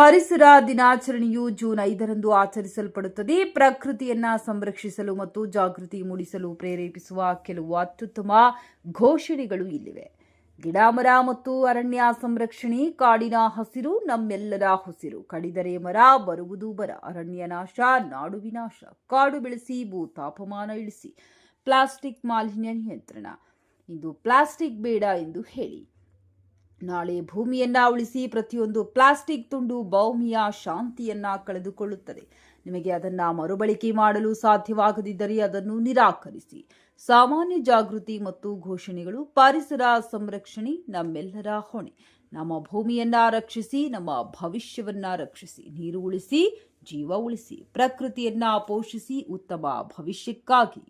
ಪರಿಸರ ದಿನಾಚರಣೆಯು ಜೂನ್ 5ರಂದು ಆಚರಿಸಲ್ಪಡುತ್ತದೆ. ಪ್ರಕೃತಿಯನ್ನ ಸಂರಕ್ಷಿಸಲು ಮತ್ತು ಜಾಗೃತಿ ಮೂಡಿಸಲು ಪ್ರೇರೇಪಿಸುವ ಕೆಲವು ಅತ್ಯುತ್ತಮ ಘೋಷಣೆಗಳು ಇಲ್ಲಿವೆ. ಗಿಡ ಮರ ಮತ್ತು ಅರಣ್ಯ ಸಂರಕ್ಷಣೆ. ಕಾಡಿನ ಹಸಿರು ನಮ್ಮೆಲ್ಲರ ಹಸಿರು. ಕಡಿದರೆ ಮರ ಬರುವುದು ಬರ. ಅರಣ್ಯ ನಾಶ ನಾಡು ವಿನಾಶ. ಕಾಡು ಬೆಳೆಸಿ ಭೂ ತಾಪಮಾನ ಇಳಿಸಿ. ಪ್ಲಾಸ್ಟಿಕ್ ಮಾಲಿನ್ಯ ನಿಯಂತ್ರಣ. ಇಂದು ಪ್ಲಾಸ್ಟಿಕ್ ಬೇಡ ಎಂದು ಹೇಳಿ. ನಾಳೆ ಭೂಮಿಯನ್ನ ಉಳಿಸಿ. ಪ್ರತಿಯೊಂದು ಪ್ಲಾಸ್ಟಿಕ್ ತುಂಡು ಭೂಮಿಯ ಶಾಂತಿಯನ್ನ ಕಳೆದುಕೊಳ್ಳುತ್ತದೆ. ನಿಮಗೆ ಅದನ್ನ ಮರುಬಳಕೆ ಮಾಡಲು ಸಾಧ್ಯವಾಗದಿದ್ದರೆ ಅದನ್ನು ನಿರಾಕರಿಸಿ. ಸಾಮಾನ್ಯ ಜಾಗೃತಿ ಮತ್ತು ಘೋಷಣೆಗಳು. ಪರಿಸರ ಸಂರಕ್ಷಣೆ ನಮ್ಮೆಲ್ಲರ ಹೊಣೆ. ನಮ್ಮ ಭೂಮಿಯನ್ನ ರಕ್ಷಿಸಿ, ನಮ್ಮ ಭವಿಷ್ಯವನ್ನ ರಕ್ಷಿಸಿ. ನೀರು ಉಳಿಸಿ, ಜೀವ ಉಳಿಸಿ. ಪ್ರಕೃತಿಯನ್ನ ಪೋಷಿಸಿ, ಉತ್ತಮ ಭವಿಷ್ಯಕ್ಕಾಗಿ.